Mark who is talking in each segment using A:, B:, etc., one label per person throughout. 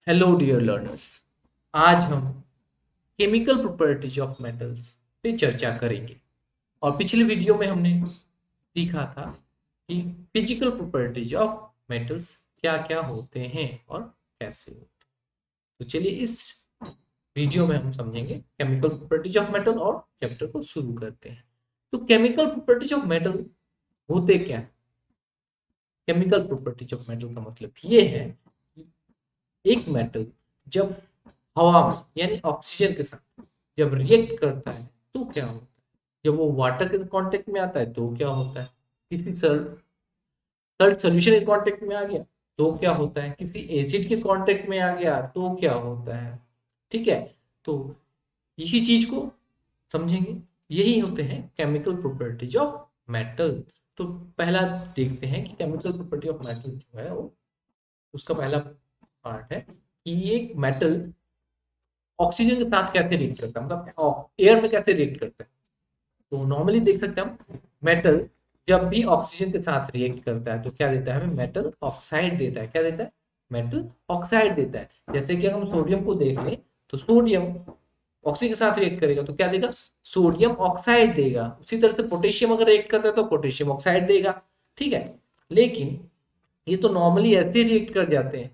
A: Hello dear learners. आज हम chemical properties of metals पे चर्चा करेंगे। और पिछले वीडियो में हमने सीखा था कि फिजिकल प्रॉपर्टीज ऑफ मेटल्स क्या क्या होते हैं और कैसे होते हैं। तो चलिए इस वीडियो में हम समझेंगे केमिकल प्रॉपर्टीज ऑफ मेटल और चैप्टर को शुरू करते हैं। तो केमिकल प्रॉपर्टीज ऑफ मेटल होते क्या है? केमिकल प्रॉपर्टीज ऑफ मेटल का मतलब ये है कि एक मेटल जब हवा में यानी ऑक्सीजन के साथ जब रिएक्ट करता है तो क्या होता है, जब वो वाटर के कांटेक्ट में आता है तो क्या होता है, किसी सल्ट सोल्यूशन के कांटेक्ट में आ गया तो क्या होता है, किसी एसिड के कांटेक्ट में आ गया तो क्या होता है। ठीक है, तो इसी चीज को समझेंगे। यही होते हैं केमिकल प्रॉपर्टीज ऑफ मेटल। तो पहला देखते हैं कि केमिकल प्रॉपर्टी ऑफ मेटल जो है वो उसका पहला पार्ट है कि ये मेटल ऑक्सीजन के साथ कैसे रिएक्ट करता है, मतलब एयर में कैसे रिएक्ट करता है। तो नॉर्मली देख सकते हैं हम मेटल जब भी ऑक्सीजन के साथ रिएक्ट करता है तो क्या देता है, हमें मेटल ऑक्साइड देता है। क्या देता है? मेटल ऑक्साइड देता है। जैसे कि अगर हम सोडियम को देख लें तो सोडियम ऑक्सीजन के साथ रिएक्ट करेगा तो क्या देगा, सोडियम ऑक्साइड देगा। उसी तरह से पोटेशियम अगर रिएक्ट करता है तो पोटेशियम ऑक्साइड देगा। ठीक है, लेकिन ये तो नॉर्मली ऐसे रिएक्ट कर जाते हैं,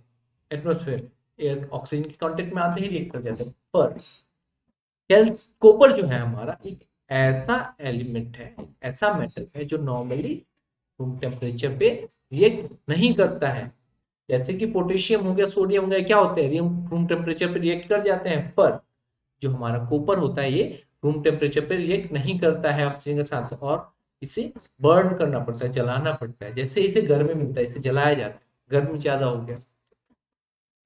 A: एटमोस्फेयर एयर ऑक्सीजन के कांटेक्ट में आते ही रिएक्ट कर जाते हैं। पर कोपर जो है हमारा एक ऐसा एलिमेंट है, ऐसा मेटल है जो नॉर्मली रूम टेम्परेचर पे रिएक्ट नहीं करता है। जैसे कि पोटेशियम हो गया, सोडियम हो गया, क्या होते हैं, रूम टेम्परेचर पे रिएक्ट कर जाते हैं। पर जो हमारा कॉपर होता है ये रूम टेम्परेचर पे रिएक्ट नहीं करता है ऑक्सीजन के साथ, और इसे बर्न करना पड़ता है, जलाना पड़ता है। जैसे इसे घर में मिलता है, इसे जलाया जाता है, गर्म ज्यादा हो गया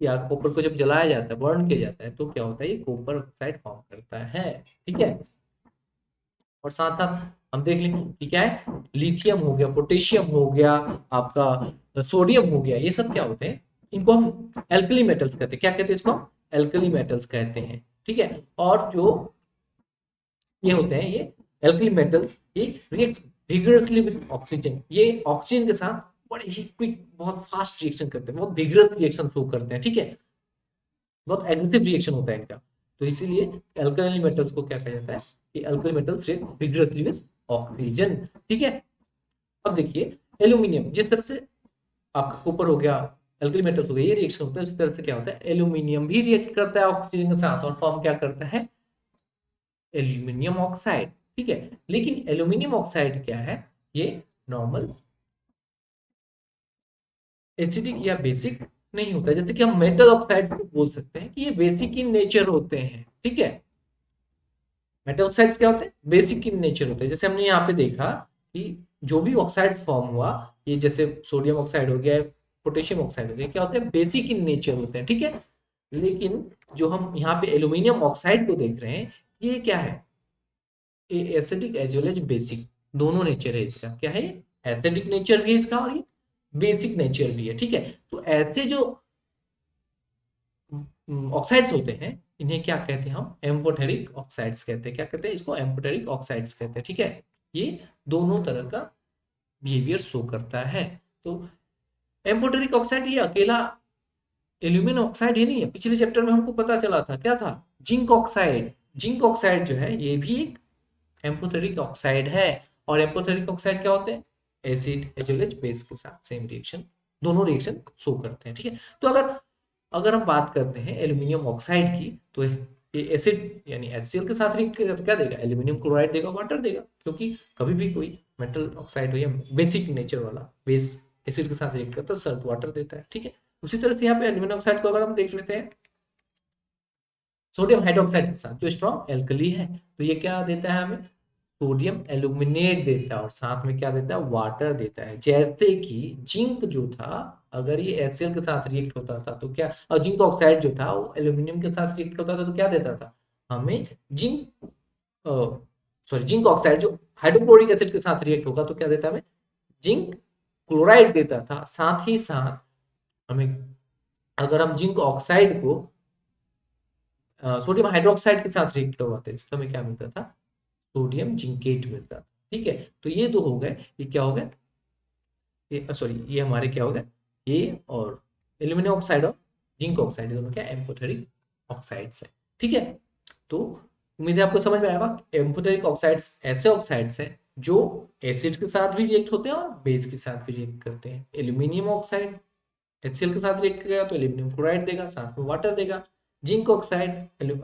A: या कॉपर को जब जलाया जाता है, बर्न किया जाता है तो क्या होता है, ये कॉपर ऑक्साइड फॉर्म करता है। ठीक है, और साथ साथ हम देख लें कि क्या है, लिथियम हो गया, पोटेशियम हो गया, आपका सोडियम हो गया, ये सब क्या होते हैं, इनको हम एल्कली मेटल्स कहते हैं। क्या कहते हैं इसको? एल्कली मेटल्स कहते हैं। ठीक है, और जो ये होते हैं, ये एल्कली मेटल्स, ये रिएक्ट्स विगरसली विद ऑक्सीजन। ये ऑक्सीजन के साथ बड़े ही क्विक, बहुत फास्ट रिएक्शन करते हैं, बहुत विगरस रिएक्शन शो करते हैं। ठीक है, बहुत एग्रेसिव रिएक्शन होता है इनका। तो इसीलिए एल्कली मेटल्स को क्या कहा जाता है कि alkali metals react vigorously with oxygen. ठीक है, अब देखिए एल्यूमिनियम, जिस तरह से आपका कॉपर हो गया, एल्कली मेटल्स हो गए, ये रिएक्शन होता है, उसी तरह से क्या होता है, एल्यूमिनियम भी रिएक्ट करता है ऑक्सीजन के साथ और फॉर्म क्या करता है, एल्यूमिनियम ऑक्साइड। ठीक है, लेकिन एल्यूमिनियम ऑक्साइड क्या है, ये नॉर्मल एसिडिक या बेसिक नहीं होता है। जैसे कि हम मेटल ऑक्साइड को बोल सकते हैं कि ये बेसिक इन नेचर होते हैं। ठीक है, मेटल ऑक्साइड्स क्या होते हैं, बेसिक इन नेचर होते हैं। जैसे हमने यहाँ पे देखा कि जो भी ऑक्साइड्स फॉर्म हुआ, ये जैसे सोडियम ऑक्साइड हो गया, पोटेशियम ऑक्साइड हो गया, क्या होते हैं, बेसिक इन नेचर होते हैं। ठीक है, लेकिन जो हम यहाँ पे एल्यूमिनियम ऑक्साइड को देख रहे हैं, ये क्या है, ये acidic as well as basic दोनों नेचर है इसका। क्या है, एसिडिक नेचर भी है इसका और ये बेसिक नेचर भी है। ठीक है, तो ऐसे जो ऑक्साइड्स होते हैं इन्हें क्या कहते हैं, हम एम्फोटेरिक ऑक्साइड्स कहते हैं। क्या कहते हैं इसको, एम्फोटेरिक ऑक्साइड्स कहते हैं। ठीक है, ये दोनों तरह का बिहेवियर शो करता है। तो एम्फोटेरिक ऑक्साइड ये अकेला एल्यूमिनियम ऑक्साइड ही नहीं है, पिछले चैप्टर में हमको पता चला था, क्या था, जिंक ऑक्साइड। जिंक ऑक्साइड जो है ये भी एक एम्फोटेरिक ऑक्साइड है। और एम्फोटेरिक ऑक्साइड क्या होते हैं, acid as well as base के साथ सेम रिएक्शन, दोनों रिएक्शन शो करते हैं। ठीक है, तो अगर अगर हम बात करते हैं एल्यूमिनियम ऑक्साइड की, तो ये एसिड यानी HCl के साथ रिएक्ट करेगा तो क्या देगा, एल्यूमिनियम क्लोराइड देगा, वाटर देगा। क्योंकि कभी भी कोई मेटल ऑक्साइड हो या बेसिक नेचर वाला बेस एसिड के साथ रिएक्ट करता है, सल्ट वाटर देता है। ठीक है, उसी तरह से यहाँ पे एल्यूमिनियम ऑक्साइड को अगर हम देख लेते हैं सोडियम हाइड्रोक्साइड के साथ, जो स्ट्रॉन्ग एल्कली है, तो ये क्या देता है हमें, सोडियम एल्यूमिनेट देता है और साथ में क्या देता है, वाटर देता है। जैसे कि जिंक जो था, अगर ये HCl के साथ रिएक्ट होता था तो क्या, और जिंक ऑक्साइड जो था वो एल्यूमिनियम के साथ रिएक्ट होता था तो क्या देता था हमें, जिंक सॉरी जिंक ऑक्साइड जो हाइड्रोक्लोरिक एसिड के साथ रिएक्ट होगा तो क्या देता है हमें, जिंक क्लोराइड देता था। साथ ही साथ हमें, अगर हम जिंक ऑक्साइड को सोडियम हाइड्रोक्साइड के साथ रिएक्ट करवाते थे तो हमें क्या मिलता था, सोडियम जिंकेट मिलता था। ठीक है, तो ये दो हो गए, ये क्या हो गए, ये सॉरी ये हमारे क्या हो गए, ये और एल्यूमिनियम ऑक्साइड और जिंक ऑक्साइड, दोनों क्या एम्फोटेरिक ऑक्साइड्स है। ठीक है, तो उम्मीद है आपको समझ में आएगा। एम्फोटेरिक ऑक्साइड्स ऐसे ऑक्साइड्स हैं जो एसिड के साथ भी रिएक्ट होते हैं और बेस के साथ भी रिएक्ट करते हैं। एल्यूमिनियम ऑक्साइड HCl के साथ रिएक्ट करेगा तो एल्यूमिनियम क्लोराइड देगा, साथ में वाटर देगा। जिंक ऑक्साइड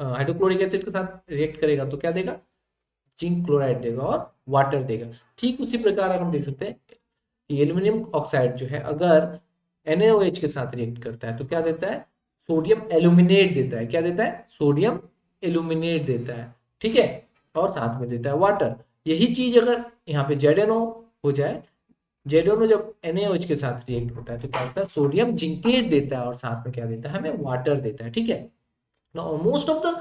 A: हाइड्रोक्लोरिक एसिड के साथ रिएक्ट करेगा तो क्या देगा, जिंक क्लोराइड देगा और वाटर देगा। ठीक उसी प्रकार हम देख सकते हैं कि एल्यूमिनियम ऑक्साइड जो है अगर NaOH के साथ रिएक्ट करता है तो क्या देता है, सोडियम एल्यूमिनेट देता है। क्या देता है, सोडियम एल्यूमिनेट देता है। ठीक है, और साथ में देता है वाटर। यही चीज अगर यहाँ पे ZNO हो जाए, ZNO जब NaOH के साथ रिएक्ट होता है तो क्या होता है, सोडियम जिंकेट देता है और साथ में क्या देता है, हमें वाटर देता है। ठीक है, मोस्ट ऑफ द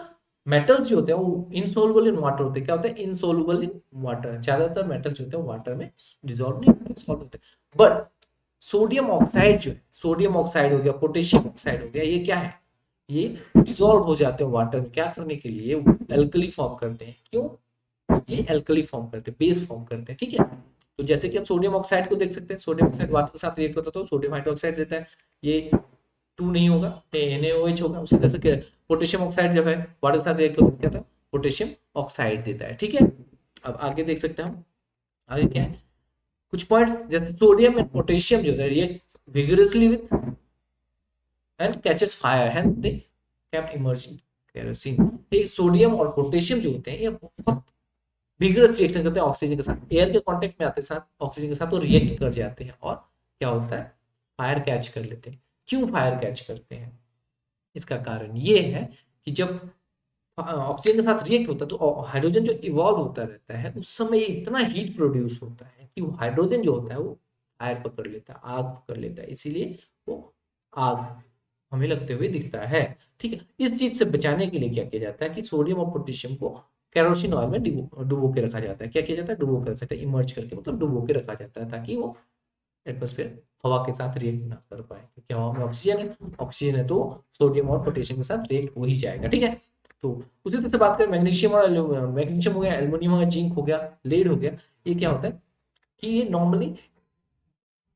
A: मेटल्स जो होते हैं वो इनसोल्युबल इन वाटर होते हैं। क्या होते हैं, इनसोल्युबल इन वाटर। ज्यादातर मेटल्स होते हैं वाटर में डिसॉल्व नहीं होते, सॉल्व होते हैं। बट सोडियम ऑक्साइड जो है, सोडियम ऑक्साइड हो गया, पोटेशियम ऑक्साइड हो गया, ये क्या है, ये डिसॉल्व हो जाते हैं वाटर में। क्या करने के लिए, ये एल्कली फॉर्म करते हैं। क्यों, ये एल्कली फॉर्म करते हैं, बेस फॉर्म करते हैं। ठीक है, तो जैसे कि हम सोडियम ऑक्साइड को देख सकते हैं, सोडियम ऑक्साइड वाटर के साथ रिएक्ट होता है तो सोडियम हाइड्रोक्साइड देता है, ये 2 नहीं होगा, NaOH होगा। उसी तरह से पोटेशियम ऑक्साइड जब है वाटर के साथ रिएक्ट होता है क्या था, पोटेशियम ऑक्साइड देता है। ठीक है, अब आगे देख सकते हैं हम, आगे क्या है, कुछ पॉइंट्स जैसे सोडियम एंड पोटेशियम जो है react vigorously with and catches fire, hence they kept emerging kerosene. ये सोडियम और पोटेशियम जो होते हैं ये बहुत विगरस रिएक्शन करते हैं ऑक्सीजन के साथ, एयर के कांटेक्ट में आते साथ ऑक्सीजन के साथ तो रिएक्ट कर जाते हैं और क्या होता है, फायर कैच कर लेते हैं। क्यों फायर कैच करते हैं, इसका कारण ये है कि जब ऑक्सीजन के साथ रिएक्ट होता है तो हाइड्रोजन जो इवॉल्व होता रहता है उस समय इतना हीट प्रोड्यूस होता है कि वो हाइड्रोजन जो होता है वो फायर पकड़ लेता है, आग पकड़ लेता है, इसीलिए वो आग हमें लगते हुए दिखता है। ठीक है, इस चीज से बचाने के लिए क्या किया जाता है कि सोडियम और पोटेशियम को केरोसिन ऑयल में डुबो के रखा जाता है। क्या किया जाता है, डुबो के रखा जाता है, इमर्ज करके मतलब डुबो के रखा जाता है ताकि वो एटमॉस्फेयर हवा के साथ रिएक्ट ना कर पाए, क्योंकि हवा में ऑक्सीजन है तो सोडियम और पोटेशियम के साथ रिएक्ट हो ही जाएगा। ठीक है, तो उसी तरह से बात करें मैग्नीशियम और मैग्नीशियम हो गया, एल्युमिनियम हो गया, जिंक हो गया, लेड हो गया, ये क्या होता है कि ये नॉर्मली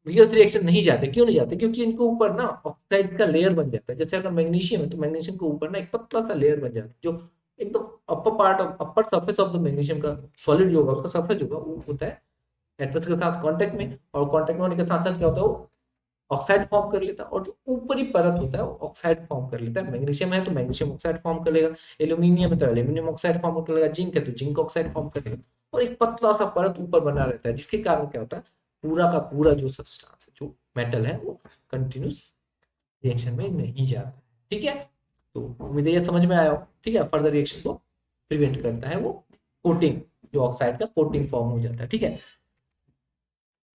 A: विगरस रिएक्शन नहीं जाते। क्यों नहीं जाते, क्योंकि इनको ऊपर ना ऑक्साइड का लेयर बन जाता है। जैसे अगर मैग्नीशियम है तो मैग्नीशियम के ऊपर ना एक पतला सा लेयर बन जाता है जो एकदम upper part of upper surface of the magnesium का सॉलिड जो होगा उसका सरफेस जो होगा वो होता है एटमॉस्फेयर के साथ कांटेक्ट में, और कांटेक्ट में होने के साथ साथ क्या होता है वो ऑक्साइड फॉर्म कर लेता है, और जो ऊपरी परत होता है वो ऑक्साइड फॉर्म कर लेता है। मैग्नीशियम है तो मैग्नीशियम ऑक्साइड फॉर्म कर लेगा, एल्यूमिनियम है तो एल्यूमिनियम ऑक्साइड फॉर्म कर लेगा, जिंक है तो जिंक ऑक्साइड फॉर्म कर लेगा, और एक पतला सा परत ऊपर बना रहता है जिसके कारण क्या होता है पूरा का पूरा जो सब्सटेंस है जो मेटल है वो कंटिन्यूस रिएक्शन में नहीं जाता। ठीक है, तो उम्मीद है ये समझ में आया हो। ठीक है, फर्दर रिएक्शन को प्रिवेंट करता है वो कोटिंग, जो ऑक्साइड का कोटिंग फॉर्म हो जाता है। ठीक है,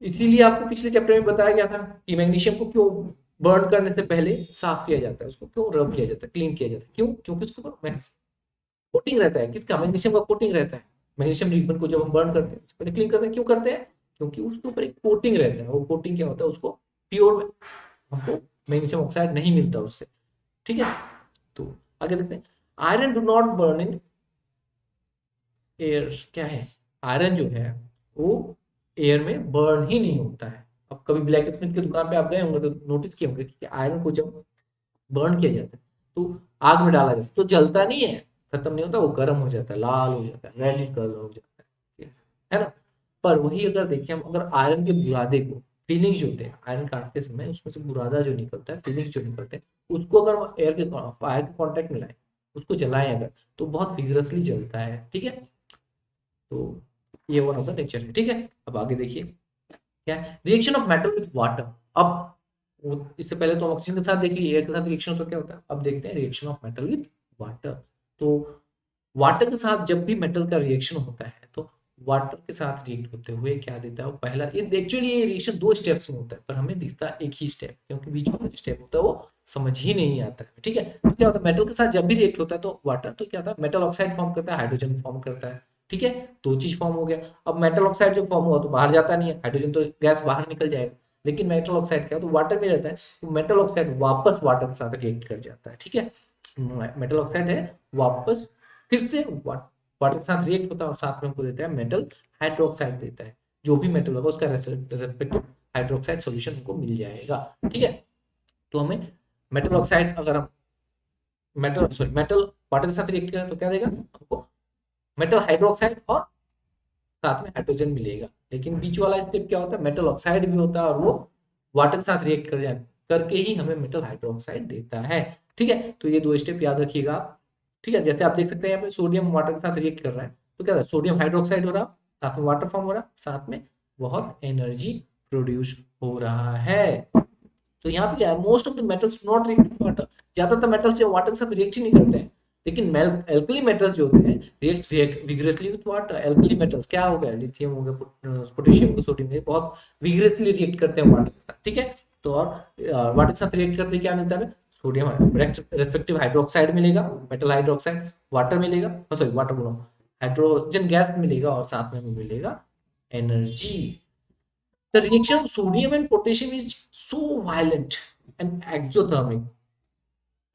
A: इसीलिए आपको पिछले चैप्टर में बताया गया था कि मैग्नीशियम को क्यों बर्न करने से पहले साफ किया जाता है, उसको क्यों रब किया जाता है, क्लीन किया जाता है। क्यों, क्योंकि उसके ऊपर कोटिंग रहता है, किसका, मैग्नीशियम का कोटिंग रहता है। मैग्नीशियम रिबन को जब हम बर्न करते हैं उससे पहले क्लीन करते हैं, क्यों करते हैं, क्योंकि उसके ऊपर एक कोटिंग रहता है। वो कोटिंग क्या होता है, उसको प्योर हमको मैग्नीशियम ऑक्साइड नहीं मिलता उससे। ठीक है, तो आगे देखते हैं, iron do not burn in air. क्या है, आयरन जो है वो एयर में बर्न ही नहीं होता है। अब कभी ब्लैक स्मिथ की दुकान पे आप गए होंगे तो नोटिस किए होंगे कि आयरन को जब बर्न किया जाता है तो आग में डाला जाता है तो जलता नहीं है, खत्म नहीं होता, वो गर्म हो जाता है, लाल हो जाता है, रेड कलर हो जाता है ना। पर वही अगर देखिए हम, अगर आयरन के बुरादे को, फीलिंग्स जो होते हैं आयरन काटते समय उसमें से बुरादा जो निकलता है, फीलिंग्स जो निकलते हैं, उसको अगर एयर के फायर के कांटेक्ट में लाए, उसको जलाएं अगर, तो बहुत विगरसली जलता है। ठीक है, तो ये वन ऑफ द नेचर है। ठीक है, अब आगे देखिए क्या है, reaction of metal with water. अब इससे पहले तो ऑक्सीजन के साथ देख लिए, एयर के साथ रिएक्शन तो क्या होता है, अब देखते हैं reaction of metal with water. तो वाटर के साथ जब भी मेटल का रिएक्शन होता है तो वाटर के साथ रिएक्ट होते हुए क्या देता है, पहला एक्चुअली ये रिएक्शन 2 स्टेप्स में होता है पर हमें दिखता है एक ही स्टेप, क्योंकि बीच में स्टेप होता है वो समझ ही नहीं आता है। ठीक है, तो क्या होता है, मेटल के साथ जब भी रिएक्ट होता है तो वाटर तो क्या होता है, मेटल ऑक्साइड फॉर्म करता है, हाइड्रोजन फॉर्म करता है। ठीक है, 2 चीज फॉर्म हो गया। अब मेटल ऑक्साइड जो फॉर्म हुआ तो बाहर जाता नहीं है, हाइड्रोजन तो गैस बाहर निकल जाएगा, लेकिन मेटल ऑक्साइड क्या, तो वाटर में रहता है, तो मेटल ऑक्साइड वापस वाटर के साथ रिएक्ट कर जाता है। ठीक है, मेटल ऑक्साइड है वापस फिर से वाटर के साथ रिएक्ट होता है और साथ में हमको देता है मेटल हाइड्रोक्साइड देता है। जो भी मेटल होगा उसका रेस्पेक्टिव हाइड्रोक्साइड सॉल्यूशन हमको मिल जाएगा। ठीक है, तो हमें मेटल ऑक्साइड अगर हम मेटल वाटर के साथ रिएक्ट करें तो क्या देगा हमको, मेटल हाइड्रोक्साइड और साथ में हाइड्रोजन मिलेगा। लेकिन बीच वाला स्टेप क्या होता है, मेटल ऑक्साइड भी होता है और वो वाटर के साथ रिएक्ट करके ही हमें मेटल हाइड्रोक्साइड देता है। ठीक है, तो ये दो स्टेप याद रखिएगा आप। ठीक है, जैसे आप देख सकते हैं यहाँ पे सोडियम वाटर के साथ रिएक्ट कर रहा है तो क्या है, सोडियम हाइड्रोक्साइड हो रहा, साथ में वाटर फॉर्म हो रहा, साथ में बहुत एनर्जी प्रोड्यूस हो रहा है। तो यहाँ पे क्या है, most of the metals not react with water, ज्यादातर मेटल्स वाटर के साथ रिएक्ट ही नहीं करते हैं। लेकिन एल्कली मेटल्स जो होते हैं react विग्रेसली with water. Alkali metals क्या हो गया, लिथियम हो गया, पोटेशियम को, सोडियम है, बहुत विग्रेसली रिएक्ट करते हैं वाटर के साथ। ठीक है, तो और वाटर के साथ रिएक्ट करते क्या मिलता है, सोडियम रेस्पेक्टिव हाइड्रोक्साइड मिलेगा, मेटल हाइड्रोक्साइड, वाटर मिलेगा, सॉरी वाटर बोलो, हाइड्रोजन गैस मिलेगा और साथ में मिलेगा energy. The reaction of sodium and potassium is so violent and exothermic।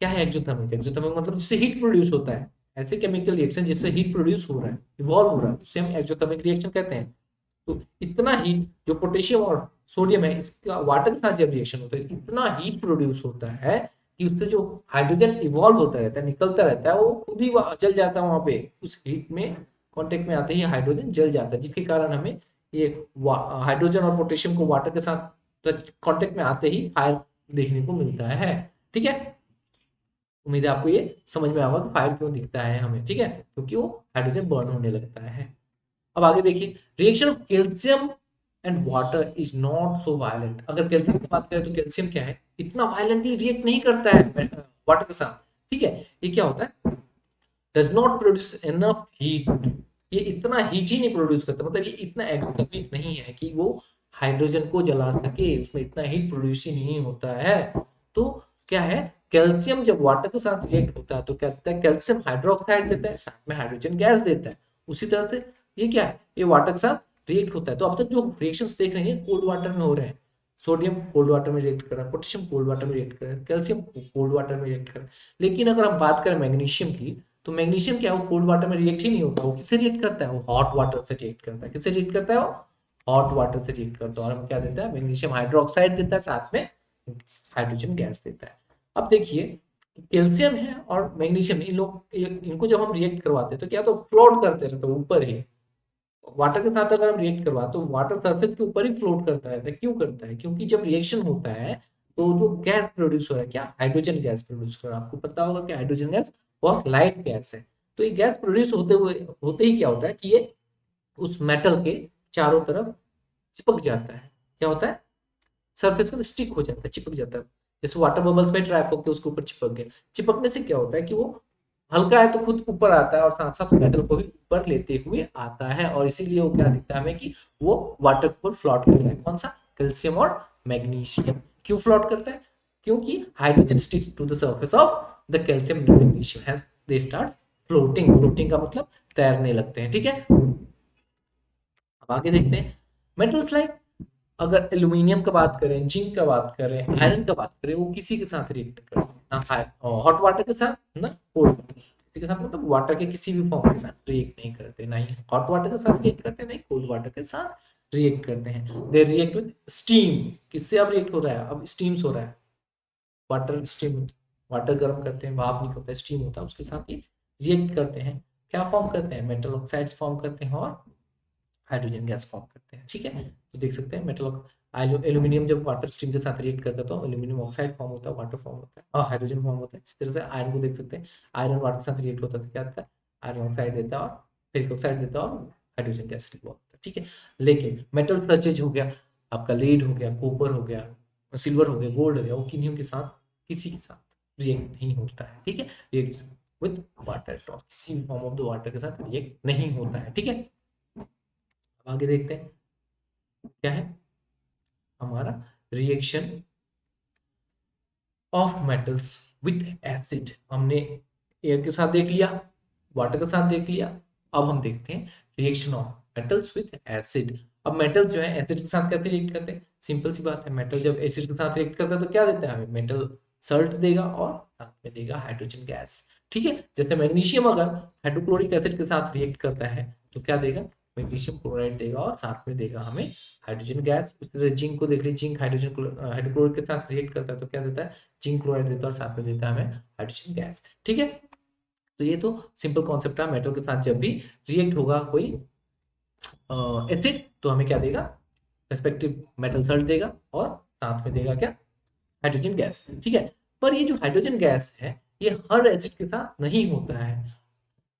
A: क्या है एक्सोथर्मिक? एक्सोथर्मिक मतलब जिससे हीट प्रोड्यूस होता है, ऐसे केमिकल रिएक्शन जिससे हीट प्रोड्यूस हो रहा है, इवॉल्व हो रहा है, उसे हम एक्सोथर्मिक रिएक्शन कहते हैं। तो इतना हीट जो पोटेशियम और सोडियम है इसका वाटर के साथ जब रिएक्शन होता है, इतना हीट प्रोड्यूस होता है कि उससे जो हाइड्रोजन इवॉल्व होता रहता है, निकलता रहता है, वो खुद ही जल जाता है वहां पे, उस हीट में कांटेक्ट में आते ही हाइड्रोजन जल जाता है, जिसके कारण हमें ये हाइड्रोजन और पोटेशियम को वाटर के साथ कांटेक्ट में आते ही फायर देखने को मिलता है। ठीक है, उम्मीद है आपको ये समझ में आएगा कि फायर क्यों दिखता है हमें। ठीक है, क्योंकि वो हाइड्रोजन बर्न होने लगता है। अब आगे देखिए, reaction of calcium and water is not so violent. अगर कैल्शियम की बात करें तो कैल्शियम क्या है, इतना वायलेंटली रिएक्ट नहीं करता है वाटर के साथ। ठीक है, ये क्या होता है, does not produce enough heat. ये इतना हीट ही नहीं प्रोड्यूस करता, मतलब ये इतना एक्सोथर्मिक नहीं है कि वो हाइड्रोजन को जला सके, उसमें इतना हीट प्रोड्यूस ही नहीं होता है। तो क्या है, कैल्शियम जब वाटर के साथ रिएक्ट होता है तो क्या होता है, कैल्शियम हाइड्रोक्साइड देता है, साथ में हाइड्रोजन गैस देता है। उसी तरह से ये क्या है, ये वाटर के साथ रिएक्ट होता है। तो अब तक जो रिएक्शंस देख रहे हैं कोल्ड वाटर में हो रहे हैं, सोडियम कोल्ड वाटर में रिएक्ट कर रहा है, पोटेशियम कोल्ड वाटर में रिएक्ट कर रहा है, कैल्शियम कोल्ड वाटर में रिएक्ट कर रहा है। लेकिन अगर हम बात करें मैग्नीशियम की, तो मैग्नीशियम क्या है, वो कोल्ड वाटर में रिएक्ट ही नहीं होता, वो किससे रिएक्ट करता है, वो हॉट वाटर से रिएक्ट करता है। किससे रिएक्ट करता है, वो हॉट वाटर से रिएक्ट करता है। और हम क्या देता है, मैग्नीशियम हाइड्रोक्साइड देता है, साथ में हाइड्रोजन गैस देता है। अब देखिए, कैल्शियम है और मैग्नीशियम, इन लोग इनको जब हम रिएक्ट करवाते हैं तो क्या, तो फ्लोट करते रहते हैं ऊपर ही। वाटर के साथ अगर हम रिएक्ट करवा तो वाटर सरफेस के ऊपर ही फ्लोट करता रहता है। क्यों करता है, क्योंकि जब रिएक्शन होता है तो जो गैस प्रोड्यूस हो रहा है, क्या हाइड्रोजन गैस प्रोड्यूस कर रहा है। आपको पता होगा कि हाइड्रोजन गैस बहुत लाइट गैस है। तो ये गैस प्रोड्यूस होते ही क्या होता है कि ये उस मेटल के चारों तरफ चिपक जाता है। क्या होता है, सरफेस का स्टिक हो जाता है, चिपक जाता है। जैसे वाटर बबल्स में ट्रैप होकर उसके ऊपर चिपक गया। चिपकने से क्या होता है कि वो हल्का है तो खुद ऊपर आता है और साथ साथ मेटल को भी ऊपर लेते हुए आता है, और इसीलिए वो क्या दिखता है हमें कि वो वाटर के ऊपर फ्लोट कर रहा है। कौन सा, कैल्शियम और मैग्नीशियम। क्यों फ्लोट करता है, क्योंकि hydrogen sticks to the surface of the calcium and magnesium, hence they start floating. Floating का मतलब तैरने लगते हैं। ठीक है, अब आगे देखते हैं, मेटल्स लाइक, अगर एल्यूमिनियम का बात करें, जिंक का बात करें, आयरन का बात करें, वो किसी के साथ रिएक्ट करते हैं ना, हॉट वाटर के साथ ना कोल्ड वाटर के साथ। किसी के साथ मतलब वाटर के किसी भी फॉर्म के साथ रिएक्ट नहीं करते, ना ही हॉट वाटर के साथ रिएक्ट करते हैं, ना ही कोल्ड वाटर के साथ रिएक्ट करते हैं। They react with steam. किससे अब रिएक्ट हो रहा है, अब स्टीम्स हो रहा है, वाटर स्टीम, वाटर गर्म करते हैं, भाप निकलता है, स्टीम होता है, उसके साथ ही रिएक्ट करते हैं। क्या फॉर्म करते हैं, मेटल ऑक्साइड्स फॉर्म करते हैं और हाइड्रोजन गैस फॉर्म करते हैं। ठीक है, तो देख सकते हैं मेटल एल्यूमिनियम जब वाटर स्ट्रीम के साथ रिएक्ट करता है तो एल्यूमिनियम ऑक्साइड फॉर्म होता है, वाटर फॉर्म होता है और हाइड्रोजन फॉर्म होता है। इस तरह से आयरन को देख सकते हैं, आयरन वाटर के साथ रिएक्ट होता है तो क्या होता है, आयरन ऑक्साइड देता है और फेरिक ऑक्साइड देता है और हाइड्रोजन गैस फॉर्म होता है। ठीक है, लेकिन मेटल सचेज हो गया, आपका लीड हो गया, कॉपर हो गया, सिल्वर हो गया, गोल्ड हो गया, वो किन्हीं के साथ, किसी के साथ रिएक्ट नहीं होता है। ठीक है, रिएक्ट विद वाटर, किसी भी फॉर्म ऑफ द वाटर के साथ रिएक्ट नहीं होता है। ठीक है, आगे देखते हैं क्या है हमारा reaction of metals with acid. हमने एयर के साथ देख लिया, वाटर के साथ देख लिया, अब हम देखते हैं reaction of metals with acid. अब मेटल्स जो है एसिड के साथ कैसे रिएक्ट करते हैं, सिंपल सी बात है, मेटल जब एसिड के साथ रिएक्ट करता है तो क्या देता है हमें, मेटल सल्ट देगा और साथ में देगा हाइड्रोजन गैस। ठीक है, जैसे मैग्नीशियम अगर हाइड्रोक्लोरिक एसिड के साथ रिएक्ट करता है तो क्या देगा, मैग्नीशियम क्लोराइड देगा और साथ में देगा हमें हाइड्रोजन गैस। उसी तरह जिंक को देख लीजिए, जिंक हाइड्रोजन हाइड्रोक्लोरिक के साथ रिएक्ट करता है तो क्या देता है, जिंक क्लोराइड देता है और साथ में देता है हमें हाइड्रोजन गैस। ठीक है, तो ये तो सिंपल कॉन्सेप्ट है, मेटल के साथ जब भी रिएक्ट होगा कोई एसिड तो हमें क्या देगा, रेस्पेक्टिव मेटल सल्ट देगा और साथ में देगा क्या, हाइड्रोजन गैस। ठीक है, पर ये जो हाइड्रोजन गैस है ये हर एसिड के साथ नहीं होता है।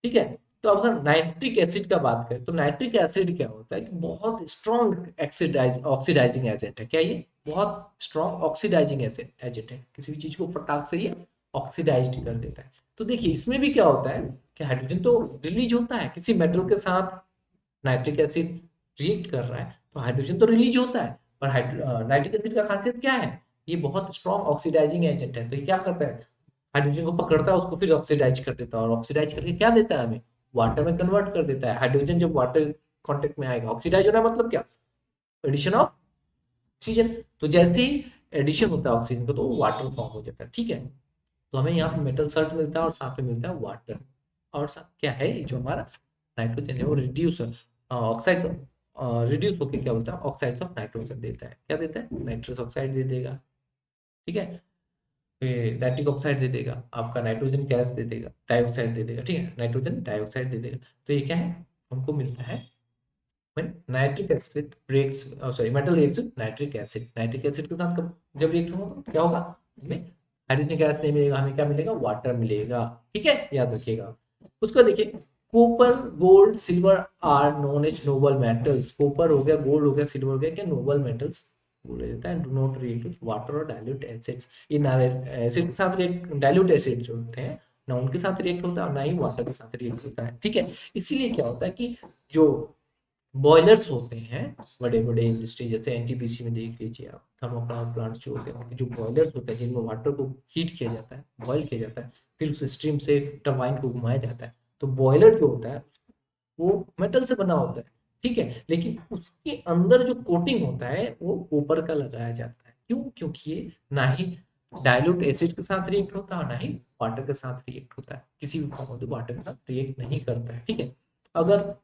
A: ठीक है, तो अब अगर नाइट्रिक एसिड का बात करें तो नाइट्रिक एसिड क्या होता है कि बहुत स्ट्रॉन्ग ऑक्सीडाइजिंग एजेंट है। क्या ये बहुत स्ट्रॉन्ग ऑक्सीडाइजिंग एजेंट है, किसी भी चीज को फटाक से ये ऑक्सीडाइज कर देता है। तो देखिए इसमें भी क्या होता है कि हाइड्रोजन तो रिलीज होता है, किसी मेटल के साथ नाइट्रिक एसिड रिएक्ट कर रहा है तो हाइड्रोजन तो रिलीज होता है, पर नाइट्रिक एसिड का खासियत क्या है, ये बहुत स्ट्रॉन्ग ऑक्सीडाइजिंग एजेंट है। तो ये क्या करता है, हाइड्रोजन को पकड़ता है उसको फिर ऑक्सीडाइज कर देता है और ऑक्सीडाइज करके क्या देता है हमें, वाटर में कन्वर्ट कर देता है। हाइड्रोजन जब वाटर कांटेक्ट में आएगा, ऑक्सीडाइज होना मतलब क्या, एडिशन ऑफ ऑक्सीजन। तो जैसे ही एडिशन होता है ऑक्सीजन का तो वाटर फॉर्म हो जाता है। ठीक है, तो हमें यहाँ पे मेटल सल्ट मिलता है और साथ में मिलता है वाटर, और साथ क्या है ये जो हमारा नाइट्रोजन है वो रिड्यूस ऑक्साइड रिड्यूस होकर क्या होता है, ऑक्साइड्स ऑफ नाइट्रोजन देता है। क्या देता है, नाइट्रस ऑक्साइड दे देगा। ठीक है, फिर नाइट्रिक ऑक्साइड दे देगा, आपका नाइट्रोजन गैस दे देगा, डाइऑक्साइड दे देगा। ठीक है, नाइट्रोजन डाइऑक्साइड दे देगा। तो ये क्या है, हमको मिलता है when nitric acid breaks sorry metal reacts with nitric acid. Nitric acid के साथ जब रिएक्ट होगा तो क्या होगा, हमें हाइड्रोजन गैस नहीं मिलेगा, हमें क्या मिलेगा, वाटर मिलेगा। ठीक है, याद रखिएगा। उसको देखिए, copper gold silver are known as noble metals. Copper हो गया, गोल्ड हो गया, सिल्वर हो गया, क्या नोबल मेटल्स बोला जाता है। Do not react with water और डाइल्यूट एसिड्स। ये ना एसिड के साथ रिएक्ट, डाइल्यूट एसिड जो होते हैं ना उनके साथ रिएक्ट होता है और ना ही वाटर के साथ रिएक्ट होता है। ठीक है, इसीलिए क्या होता है कि जो बॉयलर्स होते हैं बड़े बड़े इंडस्ट्री जैसे एनटीपीसी में देख लीजिए आप, थर्मल पावर प्लांट जो होते हैं उनके जो बॉयलर्स होते हैं जिनमें वाटर को हीट किया जाता है, बॉयल किया जाता है, फिर उस स्ट्रीम से टरबाइन को घुमाया जाता है। तो बॉयलर जो होता है वो मेटल से बना होता है। ठीक है, लेकिन उसके अंदर जो कोटिंग होता है वो कॉपर का लगाया जाता है। क्यों, क्योंकि ये ना ही डाइल्यूट एसिड के साथ रिएक्ट होता है और ना ही वाटर के साथ रिएक्ट होता है, किसी भी फॉर्म में वाटर के साथ रिएक्ट नहीं करता है। ठीक है, अगर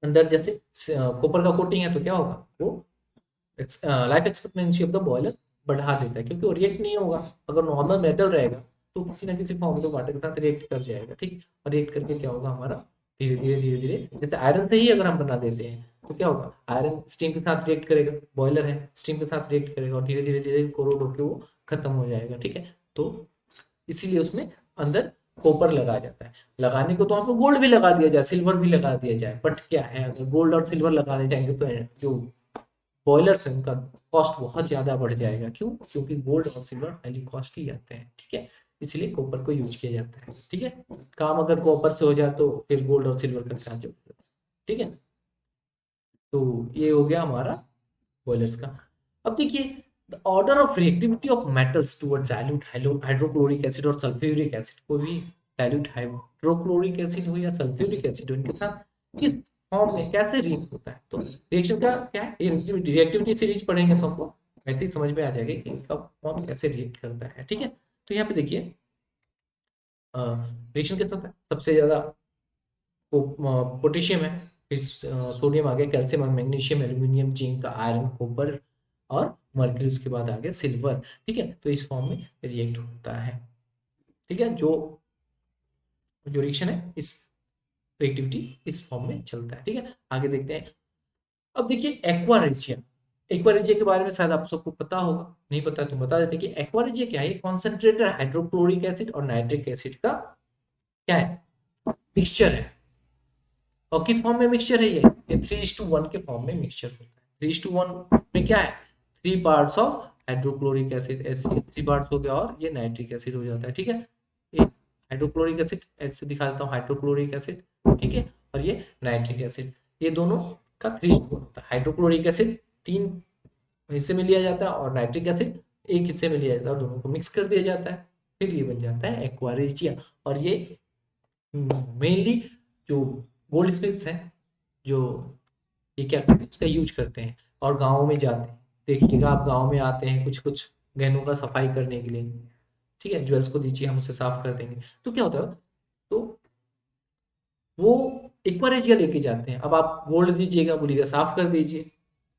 A: अंदर जैसे कॉपर का कोटिंग है तो क्या होगा, वो life expectancy of the boiler बढ़ा देता है, क्योंकि वो रिएक्ट नहीं होगा। अगर नॉर्मल मेटल रहेगा तो किसी ना किसी फॉर्म में तो वाटर के साथ रिएक्ट कर जाएगा। ठीक, और रिएक्ट करके क्या होगा हमारा, धीरे धीरे धीरे धीरे जैसे आयरन से ही अगर हम बना देते हैं तो क्या होगा, आयरन स्टीम के साथ रिएक्ट करेगा, बॉयलर है स्टीम के साथ रिएक्ट करेगा और धीरे धीरे धीरे कोरोड होकर वो खत्म हो जाएगा। ठीक है, तो इसीलिए उसमें अंदर कॉपर लगाया जाता है। लगाने को तो आपको गोल्ड भी लगा दिया जाए, सिल्वर भी लगा दिया जाए, बट क्या है अगर गोल्ड और सिल्वर लगाने जाएंगे तो जो बॉयलर्स है उनका कॉस्ट बहुत ज्यादा बढ़ जाएगा। क्यों, क्योंकि गोल्ड और सिल्वर हाईली कॉस्टली आते हैं। ठीक है, इसलिए कॉपर को यूज किया जाता है। ठीक है, काम अगर कॉपर से हो जाए तो फिर गोल्ड और सिल्वर का क्या जरूरत है। ठीक है, तो ये हो गया हमारा बॉयलर्स का। अब देखिए, the order of reactivity of metals towards dilute hydrochloric acid और सल्फ्यूरिक एसिड, कोई भी डाइल्यूट हाइड्रोक्लोरिक एसिड हो या सल्फ्यूरिक एसिड हो, इनके साथ किस फॉर्म में कैसे रिएक्ट होता है। तो रिएक्शन का क्या है, रिएक्टिविटी सीरीज पढ़ेंगे तो हमको वैसे ही समझ में आ जाएगा कि इनका फॉर्म कैसे रिएक्ट करता है। ठीक है, तो यहाँ पे देखिए रिएक्शन कैसा होता है, सबसे ज्यादा पोटेशियम है, फिर सोडियम आ गया, calcium magnesium aluminium zinc iron copper और मर्क्यूरी, उसके बाद आ गया सिल्वर। ठीक है, तो इस फॉर्म में रिएक्ट होता है। ठीक है, जो जो रिएक्शन है इस रिएक्टिविटी इस फॉर्म में चलता है। ठीक है, आगे देखते हैं। अब देखिए एक्वारेजिया, एक्वारेजिया के बारे में शायद आप सबको पता होगा, नहीं पता तो बता देते कि एक्वारेजिया क्या है। कॉन्सेंट्रेटेड हाइड्रोक्लोरिक एसिड और नाइट्रिक एसिड का क्या है, मिक्सचर है। और किस फॉर्म में मिक्सचर है ये 3:1 के फॉर्म में मिक्सचर होता है। 3:1 में क्या है, 3 पार्ट्स ऑफ हाइड्रोक्लोरिक एसिड, ऐसे 3 पार्ट्स हो गया और ये नाइट्रिक एसिड हो जाता है। ठीक है, ये हाइड्रोक्लोरिक एसिड ऐसे दिखा देता हूँ, हाइड्रोक्लोरिक एसिड। ठीक है, और ये नाइट्रिक एसिड, ये दोनों का 3:1 होता है। हाइड्रोक्लोरिक एसिड 3 हिस्से में लिया जाता है और नाइट्रिक एसिड 1 हिस्से में लिया जाता है और दोनों को मिक्स कर दिया जाता है, फिर ये बन जाता है एक्वारेजिया। और ये मेनली जो गोल्ड स्मिथ्स हैं जो ये क्या करते हैं, उसका यूज करते हैं और गाँव में जाते हैं। देखिएगा आप गाँव में आते हैं कुछ कुछ गहनों का सफाई करने के लिए। ठीक है, ज्वेल्स को दीजिए हम उसे साफ कर देंगे। तो क्या होता है, तो वो एक्वारेजिया लेके जाते हैं। अब आप गोल्ड दीजिएगा, बोलिएगा साफ कर दीजिए।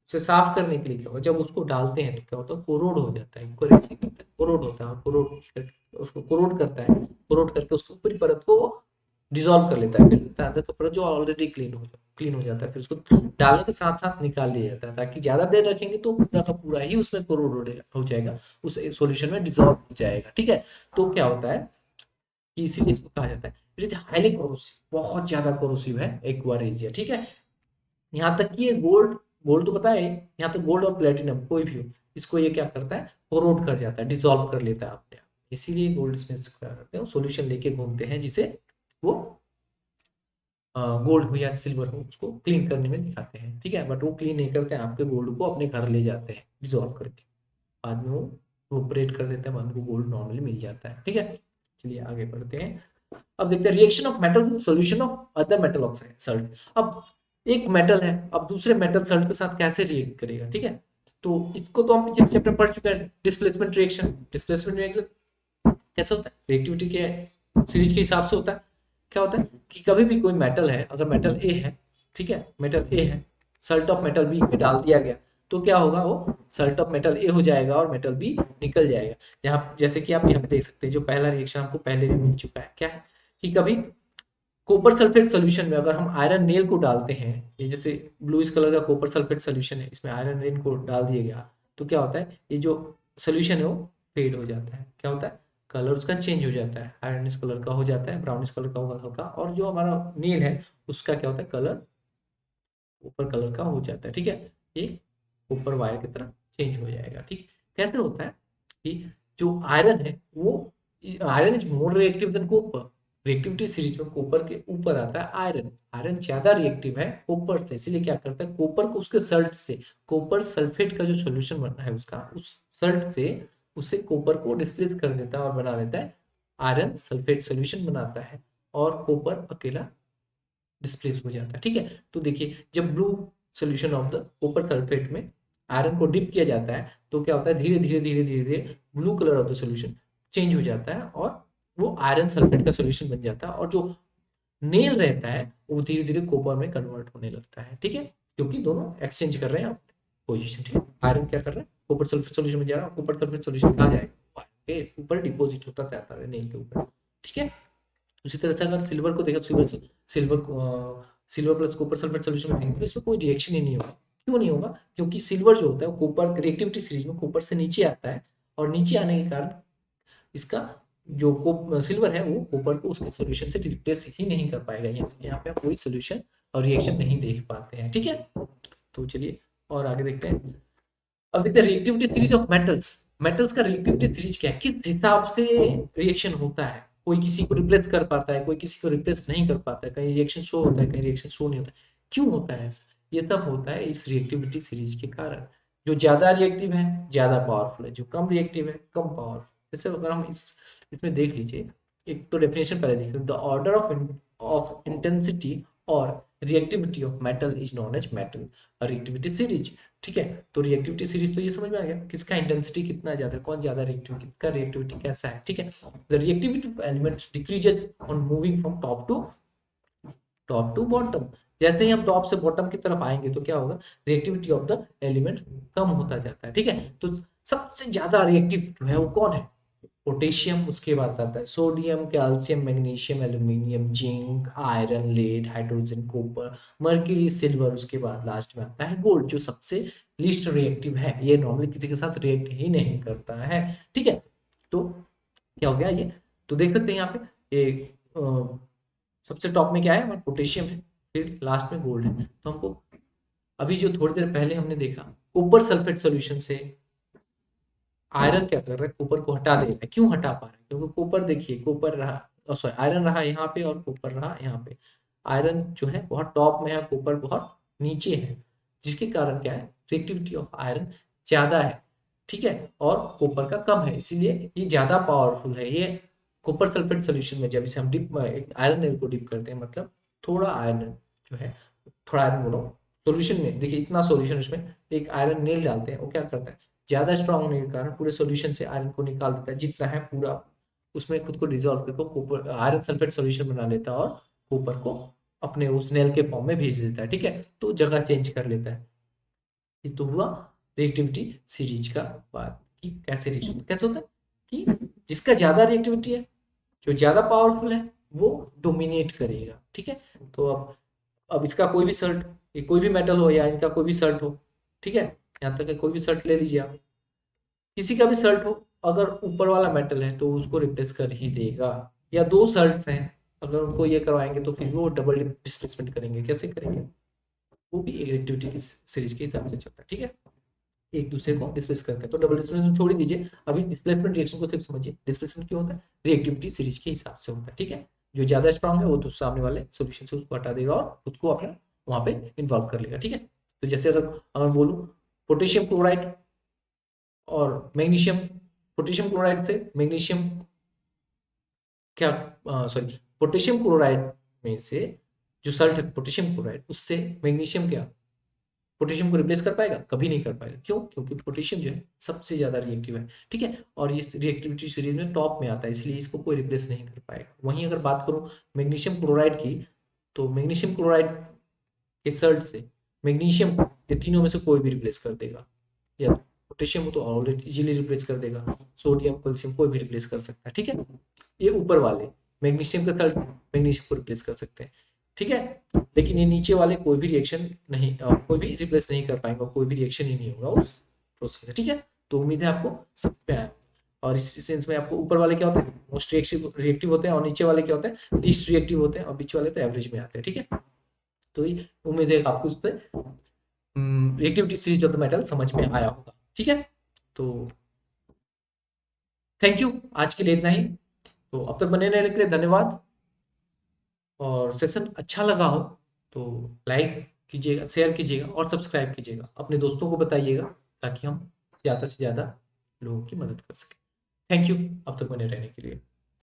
A: उसे साफ करने के लिए क्या होगा, जब उसको डालते हैं तो क्या होता है, कोरोड हो जाता है। एक्वारेजिया क्या होता है, कोरोड होता है, और कोरोड उसको कोरोड करता है। कोरोड करके उसकी ऊपरी परत को डिसॉल्व कर लेता है, फिर अंदर का परत जो ऑलरेडी क्लीन हो जाता है, फिर उसको डालने के साथ साथ निकाल लिया जाता है, ताकि ज्यादा देर रखेंगे तो पूरा का पूरा ही उसमें कोरोड हो जाएगा, उस सॉल्यूशन में डिसॉल्व हो जाएगा। ठीक है, तो क्या होता है कि इसीलिए इसको कहा जाता है इट इज हाईली कोरोसिव, बहुत ज्यादा कोरोसिव है एक्वारेजिया। ठीक है, यहाँ तक कि ये गोल्ड, गोल्ड तो पता है, यहाँ तक गोल्ड और प्लेटिनम कोई भी हो, इसको ये क्या करता है, कोरोड कर जाता है, डिसॉल्व कर लेता है अपने आप। इसीलिए गोल्ड स्मिथ क्या करते हैं, सॉल्यूशन लेके घूमते हैं जिसे वो गोल्ड हो या सिल्वर हो उसको क्लीन करने में दिखाते हैं। ठीक है, बट वो क्लीन नहीं करते हैं, आपके गोल्ड को अपने घर ले जाते हैं डिसॉल्व करके, बाद में वो ऑपरेट कर देते हैं, बाद में वो गोल्ड नॉर्मली मिल जाता है। ठीक है, चलिए आगे बढ़ते हैं। अब देखते हैं reaction of metal solution of other metal oxide Salt. अब एक मेटल है, अब दूसरे मेटल सल्ट के साथ कैसे रिएक्ट करेगा। ठीक है, तो इसको तो हम पिछले चैप्टर पढ़ चुके हैं, डिस्प्लेसमेंट रिएक्शन। डिस्प्लेसमेंट रिएक्शन कैसे होता है, रिएक्टिविटी के सीरीज के हिसाब से होता है। क्या होता है कि कभी भी कोई मेटल है, अगर मेटल ए है, ठीक है, मेटल ए है, सल्ट ऑफ मेटल बी में डाल दिया गया, तो क्या होगा, वो सल्ट ऑफ मेटल ए हो जाएगा और मेटल बी निकल जाएगा। यहाँ जैसे कि आप यहाँ पे देख सकते हैं, जो पहला रिएक्शन हमको पहले भी मिल चुका है, क्या है कि कभी कॉपर सल्फेट सोल्यूशन में अगर हम आयरन नेल को डालते हैं, ये जैसे ब्लूइश कलर का कॉपर सल्फेट सोल्यूशन है, इसमें आयरन नेल को डाल दिया गया, तो क्या होता है, ये जो सोल्यूशन है वो फेड हो जाता है। क्या होता है, कलर उसका चेंज हो जाता है, आयरनिश कलर का हो जाता है, ब्राउनिश कलर का होगा हल्का, और जो हमारा नेल है उसका क्या होता है, कलर ऊपर कलर का हो जाता है। ठीक है, ये ऊपर वायर की तरह चेंज हो जाएगा। ठीक, कैसे होता है कि जो आयरन है वो, iron is more reactive than copper. Reactivity series में कॉपर के ऊपर आता है आयरन, आयरन ज्यादा रिएक्टिव है कॉपर से, इसीलिए क्या करता है, कॉपर को उसके सल्ट से, कॉपर सल्फेट का जो सॉल्यूशन बनना है उसका, उस सल्ट से उसे कॉपर को डिस्प्लेस कर देता है और बना लेता है आयरन सल्फेट सॉल्यूशन बनाता है, और कॉपर अकेला डिस्प्लेस हो जाता है। ठीक है, तो देखिए जब blue solution of the copper sulphate में आयरन को डिप किया जाता है, तो क्या होता है, धीरे धीरे धीरे धीरे धीरे blue colour of the solution change हो जाता है और वो आयरन सल्फेट का सोल्यूशन बन जाता है, और जो नेल रहता है वो धीरे धीरे कॉपर में कन्वर्ट होने लगता है। ठीक है, क्योंकि दोनों एक्सचेंज कर रहे हैं पोजिशन। ठीक है, आयरन क्या कर रहा है, कॉपर सल्फेट सोल्यूशन में जा रहा है, कॉपर सल्फेट सोल्यूशन कहाँ जाएगा, के ऊपर डिपोजिट होता जाता है नेल के ऊपर। ठीक है, उसी तरह से अगर सिल्वर को देखा, silver silver plus copper sulphate solution में देखेंगे तो इसमें कोई रिएक्शन ही नहीं होगा। क्यों नहीं होगा, क्योंकि सिल्वर जो होता है वो कॉपर रिएक्टिविटी सीरीज में कॉपर से नीचे आता है, और नीचे आने के कारण इसका जो सिल्वर है वो कॉपर को उसके सोल्यूशन से रिप्लेस ही नहीं कर पाएगा। यहाँ पे आप कोई सोल्यूशन और रिएक्शन नहीं देख पाते हैं। ठीक है, तो चलिए और आगे देखते हैं। अब देखते हैं reactivity series of metals. Metals का रिएक्टिविटी सीरीज क्या है, किस हिसाब से रिएक्शन होता है, कोई किसी को रिप्लेस कर पाता है, कोई किसी को रिप्लेस नहीं कर पाता है, कहीं रिएक्शन शो होता है, कहीं रिएक्शन शो नहीं होता है। क्यों होता है ऐसा, ये सब होता है इस रिएक्टिविटी सीरीज के कारण। जो ज्यादा रिएक्टिव है ज्यादा पावरफुल है, जो कम रिएक्टिव है कम पावरफुल। जैसे अगर हम इसमें देख लीजिए, एक तो डेफिनेशन पहले देखिए, द ऑर्डर ऑफ इंटेंसिटी और reactivity of metal is known as metal reactivity series. ठीक है, तो रिएक्टिविटी सीरीज तो ये समझ में आ गया, किसका इंटेंसिटी कितना ज्यादा है, कौन ज्यादा रिएक्टिव, किसका रिएक्टिविटी कैसा है। ठीक है, the reactivity of elements decreases on moving from top to bottom. जैसे ही हम टॉप से बॉटम की तरफ आएंगे तो क्या होगा, रिएक्टिविटी ऑफ द एलिमेंट कम होता जाता है। ठीक है, तो सबसे ज्यादा रिएक्टिव जो है वो कौन है, पोटेशियम, उसके बाद आता है sodium, calcium, magnesium, aluminium, zinc, iron, lead, hydrogen, copper, mercury, silver, उसके बाद लास्ट में आता है गोल्ड, जो सबसे लीस्ट रिएक्टिव है। ये नॉर्मली किसी के साथ रिएक्ट ही नहीं करता है। ठीक है, तो क्या हो गया ये, तो देख सकते हैं यहाँ पे एक सबसे टॉप में क्या है, हमारा पोटेशियम है, फिर लास्ट में गोल्ड है। तो हमको अभी जो थोड़ी देर पहले हमने देखा, कॉपर सल्फेट सोल्यूशन से आयरन क्या कर रहा है, कॉपर को हटा दे रहा है। क्यों हटा पा रहा है, क्योंकि कॉपर देखिए, कॉपर रहा, सॉरी आयरन रहा यहाँ पे और कॉपर रहा यहाँ पे। आयरन जो है बहुत टॉप में है, कॉपर बहुत नीचे है, जिसके कारण क्या है, रिएक्टिविटी ऑफ आयरन ज्यादा है। ठीक है, और कॉपर का कम है, इसीलिए ये ज्यादा पावरफुल है। ये कॉपर सल्फेट सोल्यूशन में जब इसे हम डिप आयरन नेल को डिप करते हैं, मतलब थोड़ा आयरन जो है, थोड़ा आयरन बोलो सोल्यूशन में, देखिए इतना सोल्यूशन, उसमें एक आयरन नेल डालते हैं, वो क्या करता है, ज्यादा स्ट्रांग होने के कारण पूरे सॉल्यूशन से आयरन को निकाल देता है, जितना है पूरा उसमें खुद को डिसॉल्व करके कॉपर आयरन सल्फेट सॉल्यूशन बना लेता है और कॉपर को अपने उस नेल के फॉर्म में भेज देता है, ठीक है, तो जगह चेंज कर लेता है। ये तो हुआ रिएक्टिविटी सीरीज का बात कि कैसे रिएक्शन कैसे होता है कि जिसका ज्यादा रिएक्टिविटी है, जो ज्यादा पावरफुल है, वो डोमिनेट करेगा, ठीक है। तो अब इसका कोई भी सल्ट, ये कोई भी मेटल हो या इनका कोई भी सल्ट हो, ठीक है, यहाँ तक कि कोई भी सल्ट ले लीजिए आप, किसी का भी सल्ट हो, अगर ऊपर वाला मेटल है तो उसको रिप्लेस कर ही देगा। या दो सल्ट्स हैं, अगर उनको ये करवाएंगे तो फिर वो डबल डिस्प्लेसमेंट करेंगे। कैसे करेंगे, वो भी एक रिएक्टिविटी की सीरीज के हिसाब से चलता है, ठीक है। एक दूसरे को डिस्प्लेस करते हैं, तो डबल डिस्प्लेसमेंट छोड़ ही दीजिए, अभी डिस्प्लेसमेंट रिएक्शन को सिर्फ समझिए। डिस्प्लेसमेंट क्यों होता है, रिएक्टिविटी सीरीज के हिसाब से होता है, ठीक है। जो ज्यादा स्ट्रांग है वो तो सामने वाले सॉल्यूशन से उसको हटा देगा और खुद को अपना वहां पे इन्वॉल्व कर लेगा, ठीक है। तो जैसे अगर बोलूं पोटेशियम क्लोराइड और मैग्नीशियम, पोटेशियम क्लोराइड से मैग्नीशियम क्या, सॉरी, पोटेशियम क्लोराइड में से जो सल्ट है पोटेशियम क्लोराइड, उससे मैग्नीशियम क्या पोटेशियम को रिप्लेस कर पाएगा, कभी नहीं कर पाएगा। क्यों, क्योंकि पोटेशियम जो है सबसे ज्यादा रिएक्टिव है, ठीक है, और ये रिएक्टिविटी सीरीज में टॉप में आता है, इसलिए इसको कोई रिप्लेस नहीं कर पाएगा। वहीं अगर बात करूं मैग्नीशियम क्लोराइड की, तो मैग्नीशियम क्लोराइड के सल्ट से मैग्नीशियम को ये तीनों में से कोई भी रिप्लेस कर देगा। या पोटेशियम तो ऑलरेडी इजीली रिप्लेस कर देगा, सोडियम कैल्शियम कोई भी रिप्लेस कर सकता है, ठीक है। ये ऊपर वाले मैग्नीशियम का सल्ट मैग्नीशियम को रिप्लेस कर सकते हैं, ठीक है। लेकिन ये नीचे वाले कोई भी रिएक्शन नहीं, कोई भी रिप्लेस नहीं कर पाएंगे, कोई भी रिएक्शन ही नहीं होगा उस प्रोसेस में, ठीक है। तो उम्मीद है आपको समझ में आया। और इस सेंस में आपको ऊपर वाले क्या होते हैं, मोस्ट रिएक्टिव होते हैं, और नीचे वाले क्या होते हैं, लीस्ट रिएक्टिव होते हैं, और बीच वाले तो एवरेज में आते हैं, ठीक है। तो ये उम्मीद है आपको उससे reactivity series of the metal समझ में आया होगा, ठीक है। तो थैंक यू, आज के लिए इतना ही। तो अब तक बने रहने के लिए धन्यवाद। और सेशन अच्छा लगा हो तो लाइक कीजिएगा, शेयर कीजिएगा और सब्सक्राइब कीजिएगा, अपने दोस्तों को बताइएगा, ताकि हम ज़्यादा से ज़्यादा लोगों की मदद कर सकें। थैंक यू अब तक बने रहने के लिए।